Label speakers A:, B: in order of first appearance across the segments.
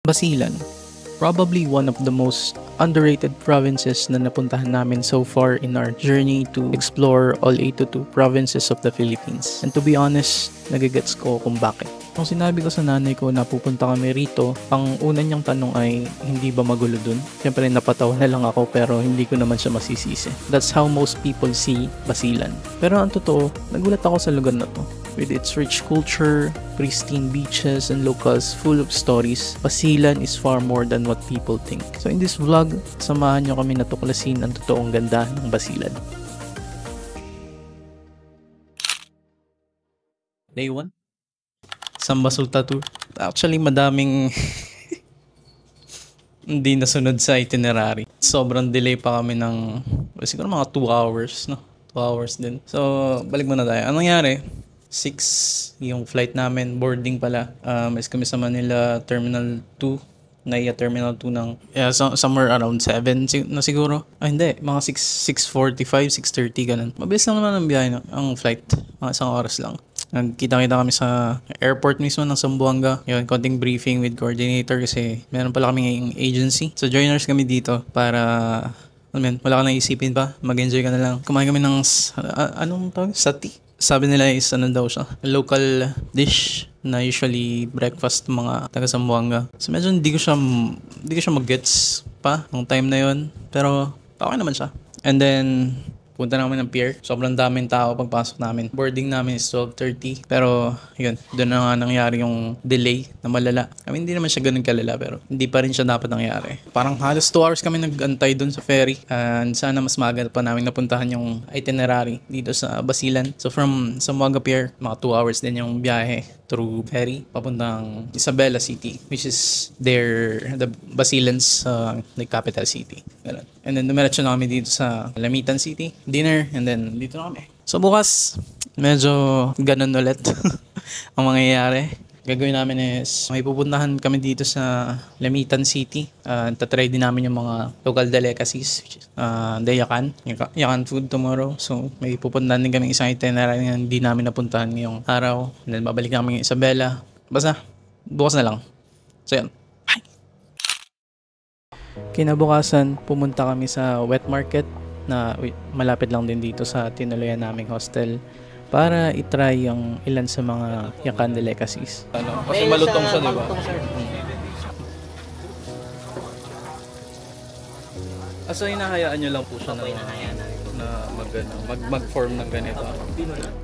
A: Basilan, probably one of the most underrated provinces na napuntahan namin so far in our journey to explore all 82 provinces of the Philippines. And to be honest, nagigets ko kung bakit. Nung sinabi ko sa nanay ko na pupunta kami rito, ang una niyang tanong ay, hindi ba magulo dun? Siyempre napatawa na lang ako pero hindi ko naman siya masisisi. That's how most people see Basilan. Pero ang totoo, nagulat ako sa lugar na to. With its rich culture, pristine beaches, and locals full of stories, Basilan is far more than what people think. So in this vlog, samahan nyo kami natuklasin ang totoong ganda ng Basilan. Day 1? Sambasulta Tour. Actually, madaming hindi nasunod sa itinerary. Sobrang delay pa kami ng siguro mga 2 hours, no? 2 hours din. So, balik muna tayo. Anong nangyari? 6 yung flight namin, boarding pala. Is kami sa Manila Terminal 2. Naiya Terminal 2 ng somewhere around 7 na siguro. Hindi, mga 6:45, 6:30 ganun. Mabilis lang naman ang biyahe, no? Ang flight, mga 1 oras lang. Nagkita-kita kami sa airport mismo ng Zamboanga. Yun, konting briefing with coordinator kasi meron pala kami ngayong agency. So joiners kami dito para wala ka nang isipin pa, mag-enjoy ka na lang. Kumain kami ng anong tawag? Sati. Sabi nila is daw siya, local dish na usually breakfast mga taga Zamboanga. So medyo hindi ko siya mag-gets pa nung time na yon, pero okay naman siya. And then punta namin ng pier. Sobrang daming tao pagpasok namin. Boarding namin is 12:30. Pero, yun, doon na nga nangyari yung delay na malala. I mean, hindi naman siya ganun kalala, pero hindi pa rin siya dapat nangyari. Parang halos 2 hours kami nag-antay doon sa ferry. And sana mas maaga pa namin napuntahan yung itinerary dito sa Basilan. So, from Zamboanga Pier, mga 2 hours din yung biyahe through ferry papuntang Isabela City, which is the Basilan's the capital city. Ganun. And then dumiretso na kami dito sa Lamitan City, dinner, and then dito na kami. So bukas, medyo ganun ulit ang mangyayari. Gagawin namin is may pupuntahan kami dito sa Lamitan City. Tatry din namin yung mga local delicacies, which is the Yakan food tomorrow. So may pupuntahan din kami isang itinerary na hindi namin napuntahan ngayong araw. And then babalik kami ng Isabela. Basta, bukas na lang. So yan. Bye! Kinabukasan, pumunta kami sa wet market na malapit lang din dito sa tinuluyan naming hostel para itry yung ilan sa mga Yakan delicacies. Kasi malutong siya, di ba? So hinahayaan nyo lang po siya na mag-form ng ganito.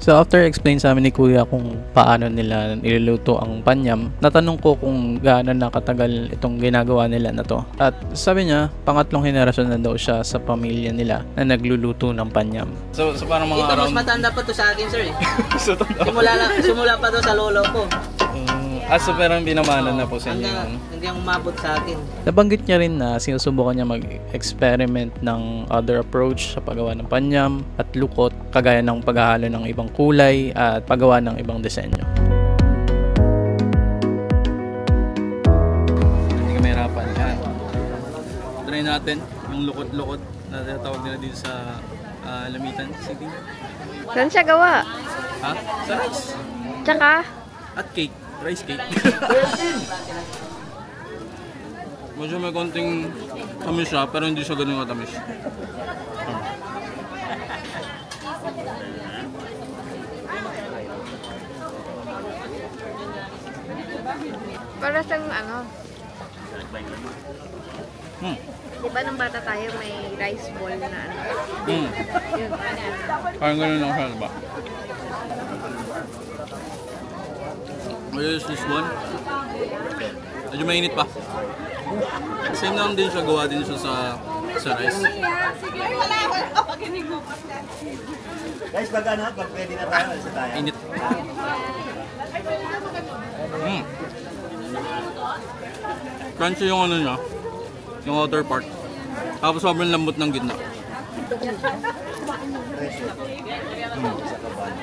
A: So after explain sa amin ni Kuya kung paano nila niluluto ang panyam, natanong ko kung gaano nakatagal itong ginagawa nila na to. At sabi niya, pangatlong henerasyon na daw siya sa pamilya nila na nagluluto ng panyam. So parang mga
B: ito, mas matanda pa to sa akin, sir. Simula pa to sa lolo ko.
A: So pero binamanan na po sa inyo.
B: Hindi ang umabot sa akin.
A: Nabanggit niya rin na sinusubukan niya mag-experiment ng other approach sa paggawa ng panyam at lukot, kagaya ng paghahalo ng ibang kulay at paggawa ng ibang disenyo. Hindi kami hirapan. Yan. Try natin yung lukot-lukot na tinatawag nila dito sa Lamitan City.
C: Saan siya gawa?
A: Ha? Sa rice.
C: Tsaka?
A: At cake. Rice cake. Medyo may konting tamis siya, pero hindi siya ganun katamis.
C: Para siyang ano? Diba nung bata tayo may rice ball na ano? Yun.
A: Parang ganun lang siya, diba? What is this one? Medyo mainit pa. Same lang din siya, gawa din siya sa rice.
D: Guys, pag pwede na tayo, sa tayo.
A: Init. Crunchy yung ano niya, yung outer part. Tapos sobrang lambot ng gitna.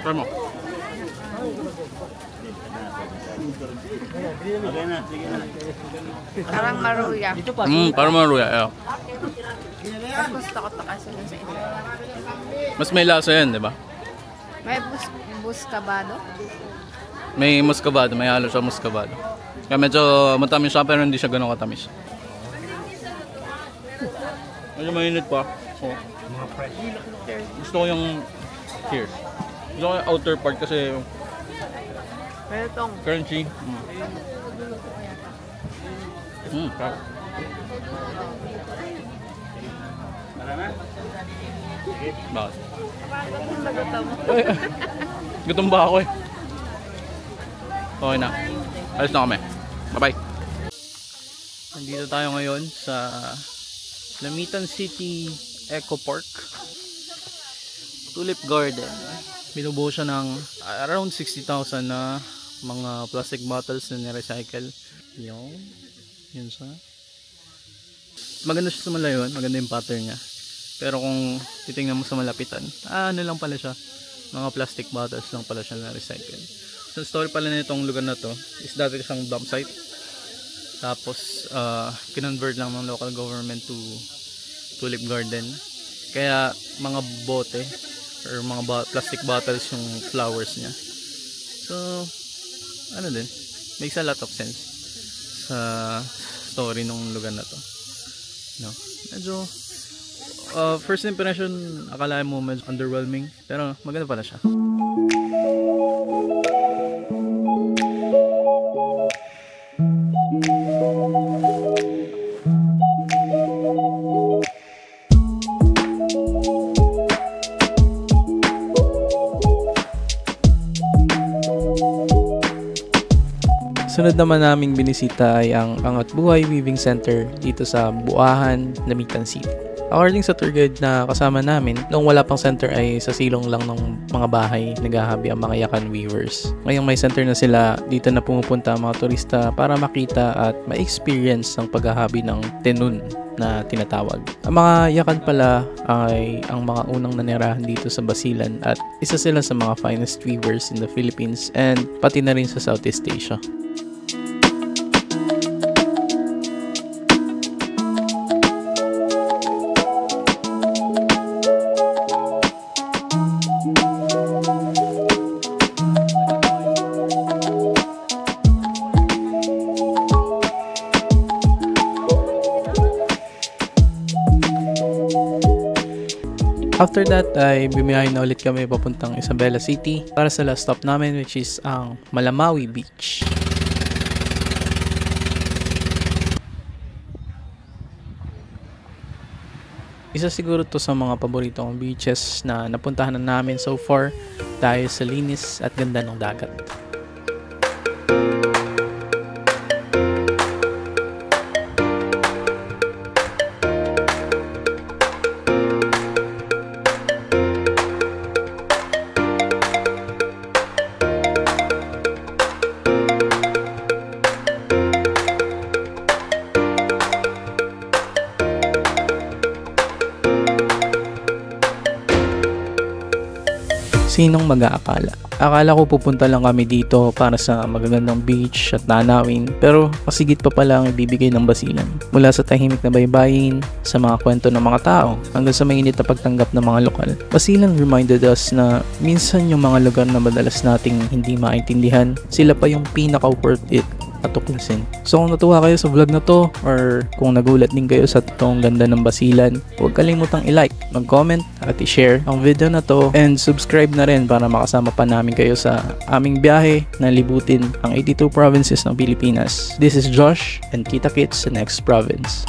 A: Try mo.
D: Okay na, sige na.
C: Parang maruya.
A: Parang maruya, yeah.
C: Mas gusto ko to kasi sa inyo.
A: Mas may lasa yan, di ba?
C: May buscabado?
A: May muscovado, may halo siya muscovado. Kaya medyo matamis siya pero hindi siya ganun katamis. Medyo mainit pa. So, gusto ko yung cheers. Gusto ko yung outer part kasi crunchy. Bakit? Gutom ba ako eh? Okay na. Alis na kami. Bye-bye. Nandito tayo ngayon sa Lamitan City Eco Park. Tulip Garden. Binubuo siya ng around 60,000 na mga plastic bottles na ni-recycle. Yun siya. Maganda siya sa malayuan. Maganda yung pattern niya. Pero kung titingnan mo sa malapitan, ano lang pala siya. Mga plastic bottles lang pala siya na-recycle. So, story pala na itong lugar na to is dati siyang dump site. Tapos, kinonvert lang ng local government to Tulip Garden. Kaya, mga bote or mga plastic bottles yung flowers niya. So, ano din, makes a lot of sense sa story ng lugar na to. No? Medyo, first impression, akala mo medyo underwhelming. Pero, maganda pala siya. Sunod naman naming binisita ay ang Angat Buhay Weaving Center dito sa Buahan, Lamitan City. According sa tour guide na kasama namin, noong wala pang center ay sa silong lang ng mga bahay naghahabi ang mga yakan weavers. Ngayong may center na sila, dito na pumupunta ang mga turista para makita at ma-experience ang paghahabi ng tenun na tinatawag. Ang mga yakan pala ay ang mga unang nanirahan dito sa Basilan at isa sila sa mga finest weavers in the Philippines and pati na rin sa Southeast Asia. After that ay bumiyahin na ulit kami papuntang Isabela City para sa last stop namin which is ang Malamawi Beach. Isa siguro to sa mga paboritong beaches na napuntahan na namin so far dahil sa linis at ganda ng dagat. Sinong mag-aakala? Akala ko pupunta lang kami dito para sa magagandang beach at nanawin, pero masigit pa pala ang ibibigay ng Basilan. Mula sa tahimik na baybayin, sa mga kwento ng mga tao, hanggang sa mainit na pagtanggap ng mga lokal. Basilan reminded us na minsan yung mga lugar na madalas nating hindi maintindihan, sila pa yung pinaka-worth it at tuklasin. So kung natuwa kayo sa vlog na to or kung nagulat din kayo sa totoong ganda ng Basilan, huwag kalimutang i-like, mag-comment at i-share ang video na to and subscribe na rin para makasama pa namin kayo sa aming biyahe na libutin ang 82 provinces ng Pilipinas. This is Josh and kita-kits sa next province.